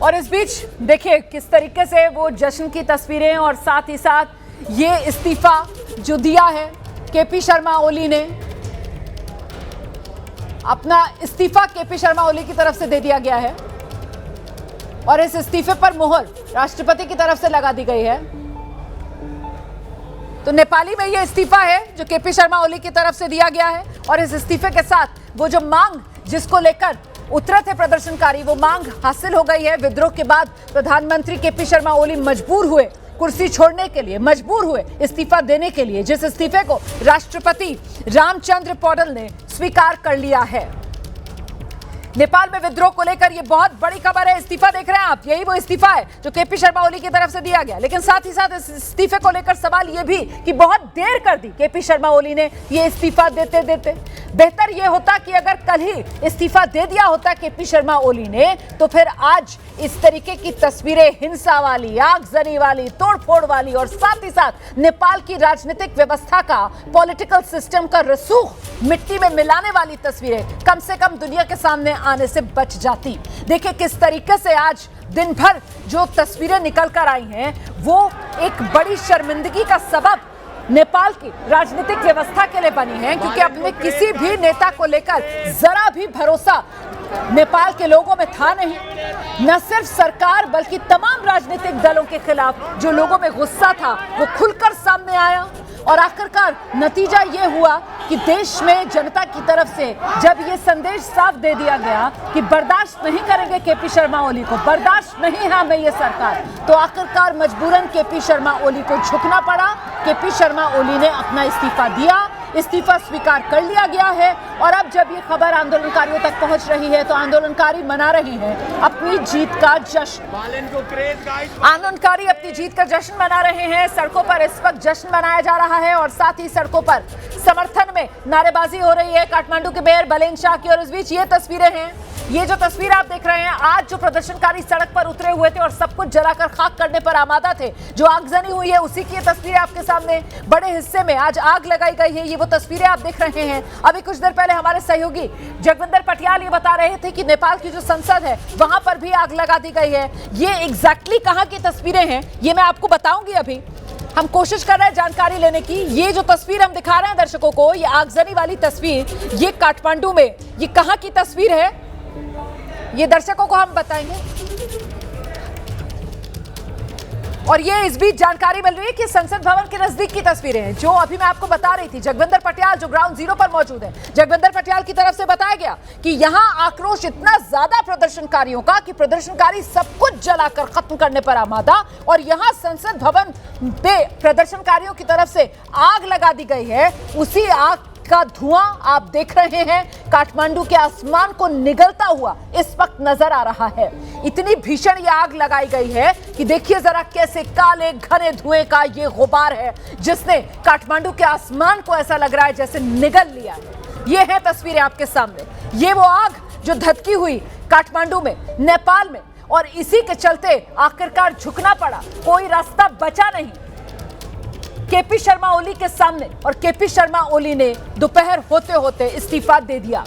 और इस बीच देखिए किस तरीके से वो जश्न की तस्वीरें और साथ ही साथ ये इस्तीफा जो दिया है केपी शर्मा ओली ने, अपना इस्तीफा केपी शर्मा ओली की तरफ से दे दिया गया है और इस इस्तीफे पर मोहर राष्ट्रपति की तरफ से लगा दी गई है। तो नेपाली में ये इस्तीफा है जो केपी शर्मा ओली की तरफ से दिया गया है और इस इस्तीफे के साथ वो जो मांग जिसको लेकर उतरे थे प्रदर्शनकारी, वो मांग हासिल हो गई है। विद्रोह के बाद प्रधानमंत्री केपी शर्मा ओली मजबूर हुए कुर्सी छोड़ने के लिए, मजबूर हुए इस्तीफा देने के लिए, जिस इस्तीफे को राष्ट्रपति रामचंद्र पौडल ने स्वीकार कर लिया है। नेपाल में विद्रोह को लेकर ये बहुत बड़ी खबर है। इस्तीफा देख रहे हैं आप, यही वो इस्तीफा है जो केपी शर्मा ओली की तरफ से दिया गया। लेकिन साथ ही साथ इस इस्तीफे को लेकर सवाल ये भी कि बहुत देर कर दी केपी शर्मा ओली ने ये इस्तीफा देते देते। बेहतर ये होता कि अगर कल ही इस्तीफा दे दिया होता केपी शर्मा ओली ने, तो फिर आज इस तरीके की तस्वीरें हिंसा वाली, आगजनी वाली, तोड़फोड़ वाली और साथ ही साथ नेपाल की राजनीतिक व्यवस्था का, पॉलिटिकल सिस्टम का रसूख मिट्टी में मिलाने वाली तस्वीरें कम से कम दुनिया के सामने आने से बच जाती। देखिए किस तरीके से आज दिन भर जो तस्वीरें निकल कर आई हैं वो एक बड़ी शर्मिंदगी का सबब नेपाल की राजनीतिक व्यवस्था के लिए बनी है, क्योंकि अपने किसी भी नेता को लेकर जरा भी भरोसा नेपाल के लोगों में था नहीं। न सिर्फ सरकार बल्कि तमाम राजनीतिक दलों के खिलाफ जो लोगों में गुस्सा था वो खुलकर सामने आया और आखिरकार नतीजा ये हुआ कि देश में जनता की तरफ से जब ये संदेश साफ दे दिया गया कि बर्दाश्त नहीं करेंगे केपी शर्मा ओली को, बर्दाश्त नहीं है हमें ये सरकार, तो आखिरकार मजबूरन केपी शर्मा ओली को झुकना पड़ा। केपी शर्मा ओली ने अपना इस्तीफा दिया, इस्तीफा स्वीकार कर लिया गया है और अब जब ये खबर आंदोलनकारियों तक पहुंच रही है तो आंदोलनकारी मना रहे हैं अपनी जीत का जश्न। आंदोलनकारी अपनी जीत का जश्न मना रहे हैं। सड़कों पर इस वक्त जश्न मनाया जा रहा है और साथ ही सड़कों पर समर्थन में नारेबाजी हो रही है काठमांडू के मेयर बलेन शाह की। और इस बीच ये तस्वीरें हैं, ये जो तस्वीर आप देख रहे हैं, आज जो प्रदर्शनकारी सड़क पर उतरे हुए थे और सब कुछ जलाकर खाक करने पर आमादा थे, जो आगजनी हुई है उसी की तस्वीरें आपके सामने। बड़े हिस्से में आज आग लगाई गई है, ये वो तस्वीरें आप देख रहे हैं। अभी कुछ देर पहले हमारे सहयोगी जगविंदर पटियाल ये बता रहे थे कि नेपाल की जो संसद है वहां पर भी आग लगा दी गई है। ये एग्जैक्टली कहां की तस्वीरें हैं ये मैं आपको बताऊंगी। अभी हम कोशिश कर रहे हैं जानकारी लेने की। ये जो तस्वीर हम दिखा रहे हैं दर्शकों को, ये आगजनी वाली तस्वीर, ये काठमांडू में, ये कहां की तस्वीर है ये दर्शकों को हम बताएंगे। और ये इस बीच जानकारी मिल रही है कि संसद भवन के नजदीक की तस्वीरें हैं जो अभी मैं आपको बता रही थी। जगविंदर पटियाल जो ग्राउंड जीरो पर मौजूद है, जगविंदर पटियाल की तरफ से बताया गया कि यहां आक्रोश इतना ज्यादा प्रदर्शनकारियों का कि प्रदर्शनकारी सब कुछ जलाकर खत्म करने पर आमादा और यहां संसद भवन पे प्रदर्शनकारियों की तरफ से आग लगा दी गई है। उसी आग का धुआं आप देख रहे हैं काठमांडू के आसमान को निगलता हुआ इस वक्त नजर आ रहा है। इतनी भीषण ये आग लगाई गई है कि देखिए जरा कैसे काले घने धुएं का ये गुबार है जिसने काठमांडू के आसमान को ऐसा लग रहा है जैसे निगल लिया है। ये है तस्वीरें आपके सामने, ये वो आग जो धधकी हुई काठमांडू में, नेपाल में, और इसी के चलते आखिरकार झुकना पड़ा, कोई रास्ता बचा नहीं केपी शर्मा ओली के सामने और केपी शर्मा ओली ने दोपहर होते होते इस्तीफा दे दिया।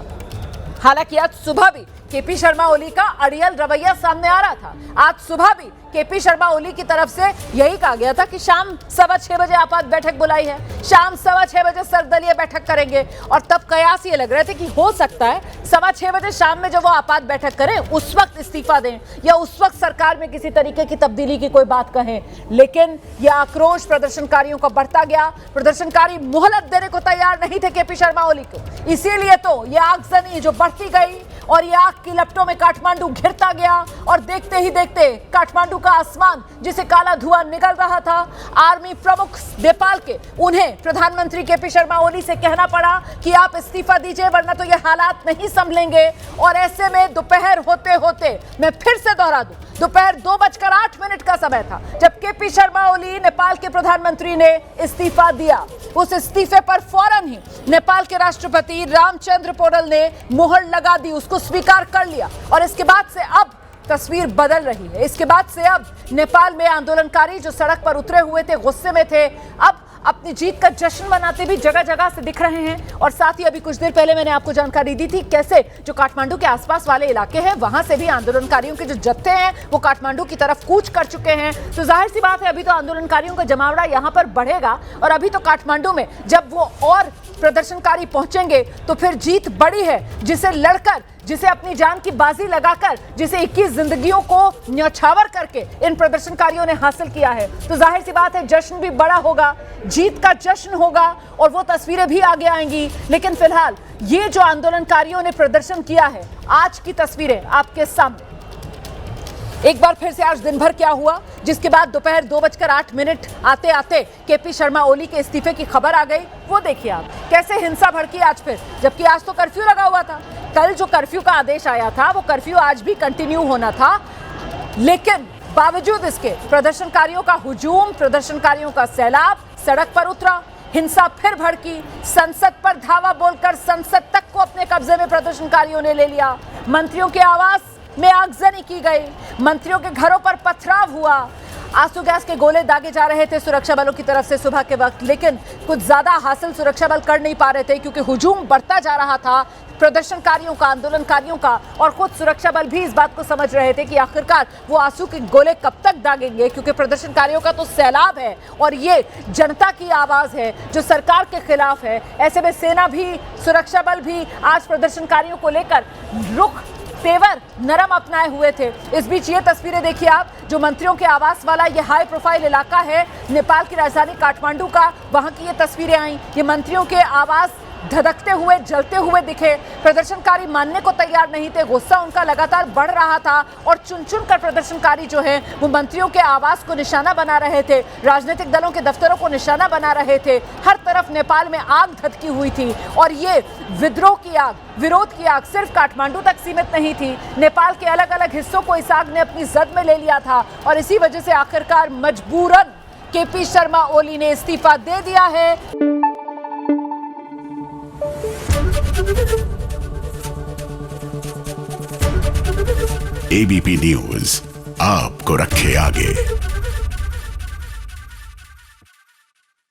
हालांकि आज सुबह भी केपी शर्मा ओली का अड़ियल रवैया सामने आ रहा था। आज सुबह भी केपी शर्मा ओली की तरफ से यही कहा गया था कि शाम 6:15 बजे आपात बैठक बुलाई है, शाम 6:15 बजे सर्वदलीय बैठक करेंगे। और तब कयास ये लग रहे थे कि हो सकता है 6:15 बजे शाम में जब वो आपात बैठक करें उस वक्त इस्तीफा दें या उस वक्त सरकार में किसी तरीके की तब्दीली की कोई बात कहें। लेकिन यह आक्रोश प्रदर्शनकारियों का बढ़ता गया। प्रदर्शनकारी मोहलत देने को तैयार नहीं थे केपी शर्मा ओली को, इसीलिए तो यह आगजनी जो बढ़ती गई और यह आग की लपटों में काठमांडू घिरता गया और देखते ही देखते काठमांडू का आसमान जिसे काला धुआं निकल रहा था, आर्मी प्रमुख नेपाल के, उन्हें प्रधानमंत्री केपी शर्मा ओली से कहना पड़ा कि आप इस्तीफा दीजिए वरना तो ये हालात नहीं संभलेंगे। और ऐसे में दोपहर होते होते, मैं फिर से दोहरा दूं, दोपहर 2:08 का समय था जब केपी शर्मा ओली नेपाल के प्रधानमंत्री ने इस्तीफा दिया। उस इस्तीफे पर फौरन ही नेपाल के राष्ट्रपति रामचंद्र पौडल ने मुहर लगा दी, उसको स्वीकार कर लिया। और इसके बाद से अब तस्वीर बदल रही है। इसके बाद से अब नेपाल में आंदोलनकारी जो सड़क पर उतरे हुए थे, गुस्से में थे, अब अपनी जीत का जश्न मनाते भी जगह जगह से दिख रहे हैं। और साथ ही अभी कुछ देर पहले मैंने आपको जानकारी दी थी कैसे जो काठमांडू के आसपास वाले इलाके हैं वहां से भी आंदोलनकारियों के जो जत्थे हैं वो काठमांडू की तरफ कूच कर चुके हैं। तो जाहिर सी बात है अभी तो आंदोलनकारियों का जमावड़ा यहां पर बढ़ेगा और अभी तो काठमांडू में जब वो और प्रदर्शनकारी पहुंचेंगे तो फिर जीत बड़ी है, जिसे लड़कर, जिसे अपनी जान की बाजी लगाकर, जिसे 21 जिंदगियों को न्यौछावर करके इन प्रदर्शनकारियों ने हासिल किया है। तो जाहिर सी बात है जश्न भी बड़ा होगा, जीत का जश्न होगा और वो तस्वीरें भी आगे आएंगी। लेकिन फिलहाल ये जो आंदोलनकारियों ने प्रदर्शन किया है, आज की तस्वीरें आपके सामने। एक बार फिर से आज दिन भर क्या हुआ, जिसके बाद दोपहर 2:08 आते आते केपी शर्मा ओली के इस्तीफे की खबर आ गई, वो देखिए आप। कैसे हिंसा भड़की आज फिर, जबकि आज तो कर्फ्यू लगा हुआ था। कल जो कर्फ्यू का आदेश आया था वो कर्फ्यू आज भी कंटिन्यू होना था, लेकिन बावजूद इसके प्रदर्शनकारियों का हुजूम, प्रदर्शनकारियों का सैलाब सड़क पर उतरा, हिंसा फिर भड़की। संसद पर धावा बोलकर संसद तक को अपने कब्जे में प्रदर्शनकारियों ने ले लिया। मंत्रियों के आवास में आगजनी की गई, मंत्रियों के घरों पर पथराव हुआ, आंसू गैस के गोले दागे जा रहे थे सुरक्षा बलों की तरफ से सुबह के वक्त, लेकिन कुछ ज्यादा हासिल सुरक्षा बल कर नहीं पा रहे थे क्योंकि हुजूम बढ़ता जा रहा था प्रदर्शनकारियों का, आंदोलनकारियों का। और खुद सुरक्षा बल भी इस बात को समझ रहे थे कि आखिरकार वो आंसू के गोले कब तक दागेंगे, क्योंकि प्रदर्शनकारियों का तो सैलाब है और ये जनता की आवाज है जो सरकार के खिलाफ है। ऐसे में सेना भी, सुरक्षा बल भी आज प्रदर्शनकारियों को लेकर रुख, तेवर नरम अपनाए हुए थे। इस बीच ये तस्वीरें देखिए आप, जो मंत्रियों के आवास वाला ये हाई प्रोफाइल इलाका है नेपाल की राजधानी काठमांडू का, वहां की ये तस्वीरें आई। ये मंत्रियों के आवास धधकते हुए, जलते हुए दिखे। प्रदर्शनकारी मानने को तैयार नहीं थे, गुस्सा उनका लगातार बढ़ रहा था और चुन चुन कर प्रदर्शनकारी जो है वो मंत्रियों के आवास को निशाना बना रहे थे, राजनीतिक दलों के दफ्तरों को निशाना बना रहे थे। हर तरफ नेपाल में आग धधकी हुई थी और ये विद्रोह की आग, विरोध की आग सिर्फ काठमांडू तक सीमित नहीं थी, नेपाल के अलग अलग हिस्सों को इस आग ने अपनी जद में ले लिया था। और इसी वजह से आखिरकार मजबूरन केपी शर्मा ओली ने इस्तीफा दे दिया है। एबीपी न्यूज आपको रखे आगे।